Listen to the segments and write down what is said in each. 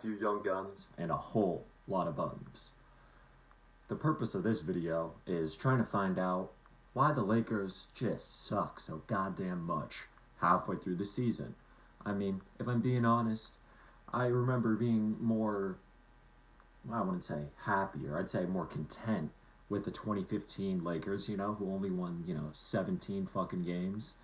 few young guns, and a whole lot of bums. The purpose of this video is trying to find out why the Lakers just suck so goddamn much halfway through the season. I mean, if I'm being honest, I remember being more, I wouldn't say happier, I'd say more content with the 2015 Lakers, who only won, 17 fucking games.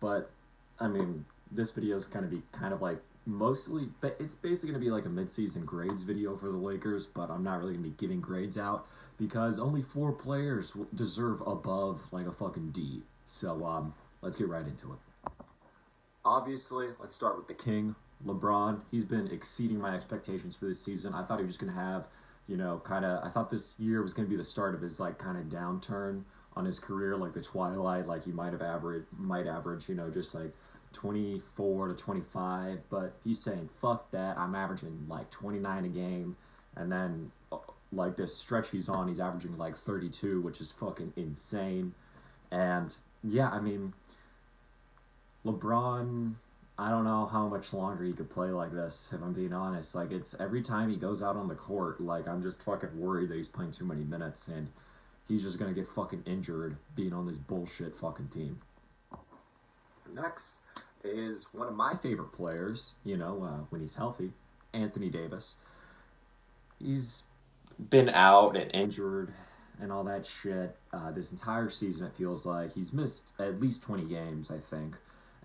But, I mean, this video is going to be kind of like mostly, but it's basically going to be like a mid-season grades video for the Lakers, but I'm not really going to be giving grades out because only 4 players deserve above like a fucking D. So, let's get right into it. Obviously, let's start with the king, LeBron. He's been exceeding my expectations for this season. I thought he was going to have, I thought this year was going to be the start of his, kind of downturn on his career, like the twilight, like he might average, just like 24 to 25, but he's saying, fuck that, I'm averaging like 29 a game, and then, like this stretch he's on, he's averaging like 32, which is fucking insane. And, yeah, I mean, LeBron, I don't know how much longer he could play like this, if I'm being honest. Like, it's every time he goes out on the court, like, I'm just fucking worried that he's playing too many minutes, and he's just gonna get fucking injured being on this bullshit fucking team. Next is one of my favorite players, when he's healthy, Anthony Davis. He's been out and injured and all that shit this entire season, it feels like. He's missed at least 20 games, I think.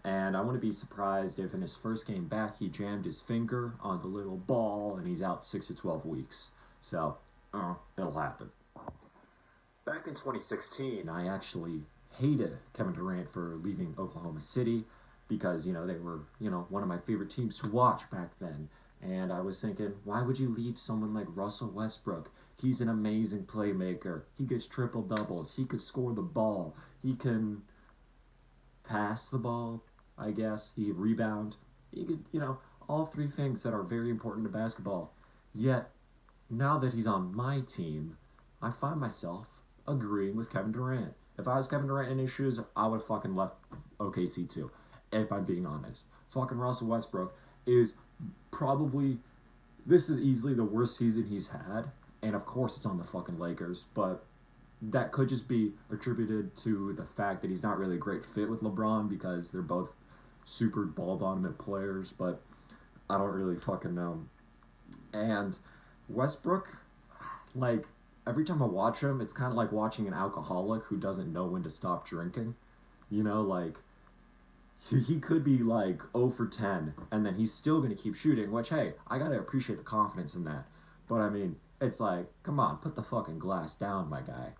And I wouldn't be surprised if in his first game back he jammed his finger on the little ball and he's out 6 to 12 weeks. So, it'll happen. Back in 2016, I actually hated Kevin Durant for leaving Oklahoma City because, they were, one of my favorite teams to watch back then. And I was thinking, why would you leave someone like Russell Westbrook? He's an amazing playmaker. He gets triple doubles. He could score the ball. He can pass the ball, I guess. He could rebound. He could, all 3 things that are very important to basketball. Yet, now that he's on my team, I find myself agreeing with Kevin Durant. If I was Kevin Durant in his shoes, I would have fucking left OKC too, if I'm being honest. Fucking Russell Westbrook is probably, this is easily the worst season he's had, and of course it's on the fucking Lakers, but that could just be attributed to the fact that he's not really a great fit with LeBron because they're both super ball-dominant players, but I don't really fucking know. And Westbrook, every time I watch him, it's kind of like watching an alcoholic who doesn't know when to stop drinking. He could be 0 for 10, and then he's still going to keep shooting, which, hey, I got to appreciate the confidence in that. But, I mean, it's come on, put the fucking glass down, my guy.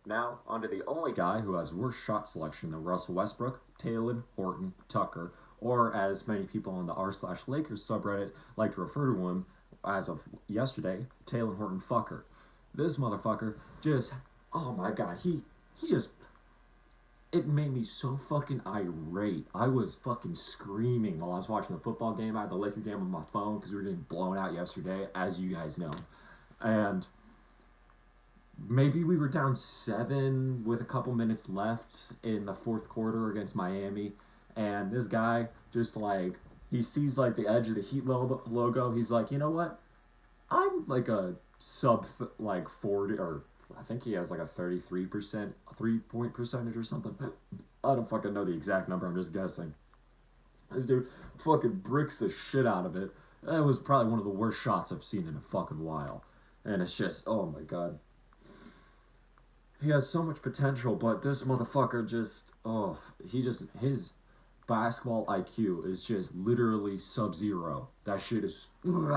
Now, onto the only guy who has worse shot selection than Russell Westbrook, Taylon Horton Tucker, or as many people on the r/Lakers subreddit like to refer to him as of yesterday, Taylon Horton Fucker. This motherfucker just, oh my god, he just, it made me so fucking irate. I was fucking screaming while I was watching the football game. I had the Laker game on my phone because we were getting blown out yesterday, as you guys know. And maybe we were down 7 with a couple minutes left in the 4th quarter against Miami. And this guy just he sees the edge of the Heat logo. He's like, you know what? I'm a sub 40, or I think he has a 33% 3-point percentage or something. I don't fucking know the exact number, I'm just guessing. This dude fucking bricks the shit out of it. That was probably one of the worst shots I've seen in a fucking while. And it's just, oh my god. He has so much potential, but this motherfucker just, his basketball IQ is just literally sub-zero. That shit is, If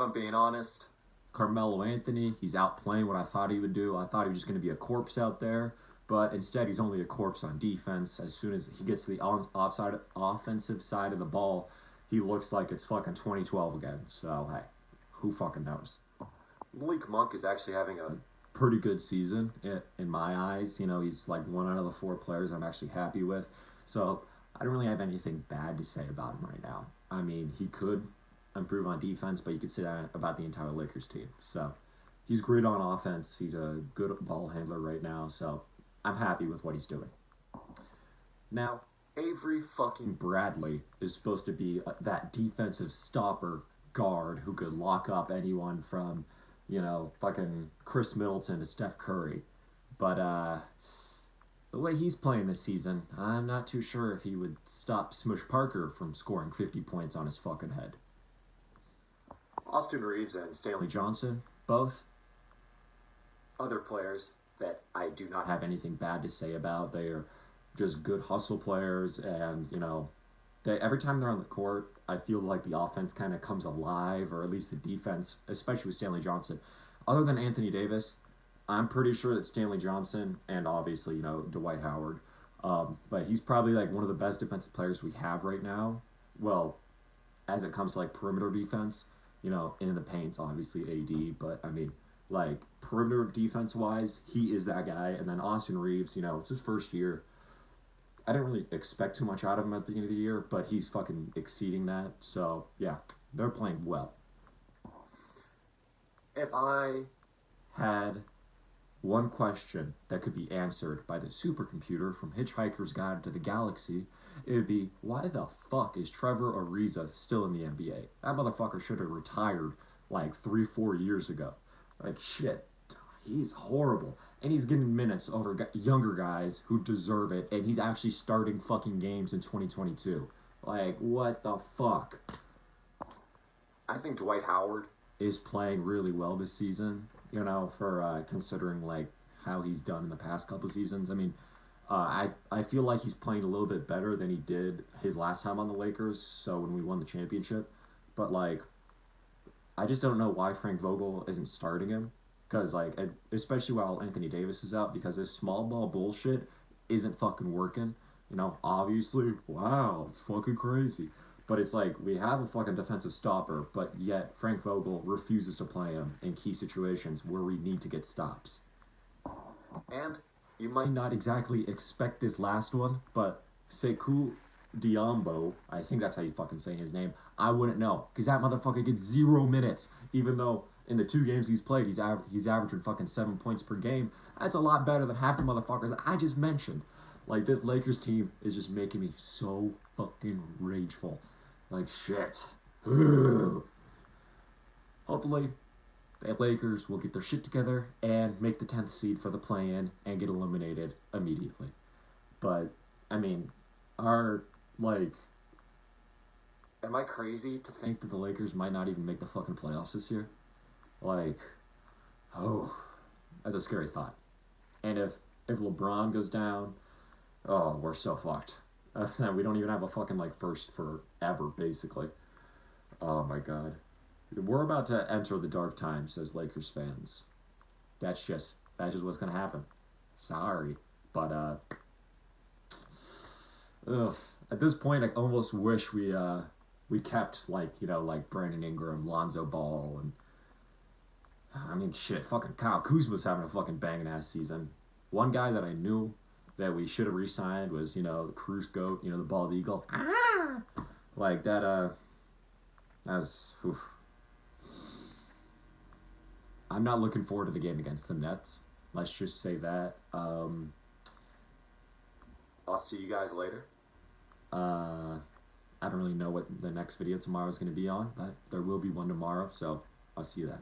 I'm being honest, Carmelo Anthony, he's outplaying what I thought he would do. I thought he was just going to be a corpse out there, but instead he's only a corpse on defense. As soon as he gets to the offensive side of the ball, he looks like it's fucking 2012 again. So, hey, who fucking knows? Malik Monk is actually having a pretty good season in my eyes. He's one out of the 4 players I'm actually happy with. So, I don't really have anything bad to say about him right now. I mean, he could improve on defense, but you could say that about the entire Lakers team. So, he's great on offense. He's a good ball handler right now. So, I'm happy with what he's doing. Now, Avery fucking Bradley is supposed to be that defensive stopper guard who could lock up anyone from, fucking Chris Middleton to Steph Curry. But, the way he's playing this season, I'm not too sure if he would stop Smush Parker from scoring 50 points on his fucking head. Austin Reeves and Stanley Johnson, both other players that I do not have anything bad to say about. They are just good hustle players, and, every time they're on the court, I feel like the offense kind of comes alive, or at least the defense, especially with Stanley Johnson. Other than Anthony Davis, I'm pretty sure that Stanley Johnson, and obviously, Dwight Howard, but he's probably like one of the best defensive players we have right now. Well, as it comes to like perimeter defense, in the paint's obviously AD, but I mean, like perimeter defense wise, he is that guy. And then Austin Reeves, it's his first year. I didn't really expect too much out of him at the beginning of the year, but he's fucking exceeding that. So yeah, they're playing well. If I had one question that could be answered by the supercomputer from Hitchhiker's Guide to the Galaxy, it would be, why the fuck is Trevor Ariza still in the NBA? That motherfucker should have retired like 3-4 years ago. Like, shit, he's horrible. And he's getting minutes over younger guys who deserve it, and he's actually starting fucking games in 2022. Like, what the fuck? I think Dwight Howard is playing really well this season. For considering, like, how he's done in the past couple seasons. I mean, I feel like he's playing a little bit better than he did his last time on the Lakers, so when we won the championship. But, like, I just don't know why Frank Vogel isn't starting him. Because, like, especially while Anthony Davis is out, because this small ball bullshit isn't fucking working. Obviously, wow, it's fucking crazy. But it's like, we have a fucking defensive stopper, but yet Frank Vogel refuses to play him in key situations where we need to get stops. And you might not exactly expect this last one, but Sekou Diambo, I think that's how you fucking say his name, I wouldn't know, because that motherfucker gets 0 minutes, even though in the 2 games he's played, he's averaging fucking 7 points per game. That's a lot better than half the motherfuckers that I just mentioned. Like, this Lakers team is just making me so fucking rageful. Like, shit. Hopefully, the Lakers will get their shit together and make the 10th seed for the play-in and get eliminated immediately. But, I mean, am I crazy to think that the Lakers might not even make the fucking playoffs this year? Like, that's a scary thought. And if LeBron goes down, we're so fucked. We don't even have a fucking, like, first forever, basically. Oh, my God. We're about to enter the dark times as Lakers fans. That's just what's going to happen. Sorry. But, at this point, I almost wish we kept, like Brandon Ingram, Lonzo Ball, and, I mean, shit, fucking Kyle Kuzma's having a fucking banging-ass season. One guy that I knew that we should have re-signed was, the Cruz Goat, the bald eagle. Like, that was, oof. I'm not looking forward to the game against the Nets. Let's just say that. I'll see you guys later. I don't really know what the next video tomorrow is going to be on, but there will be one tomorrow, so I'll see you then.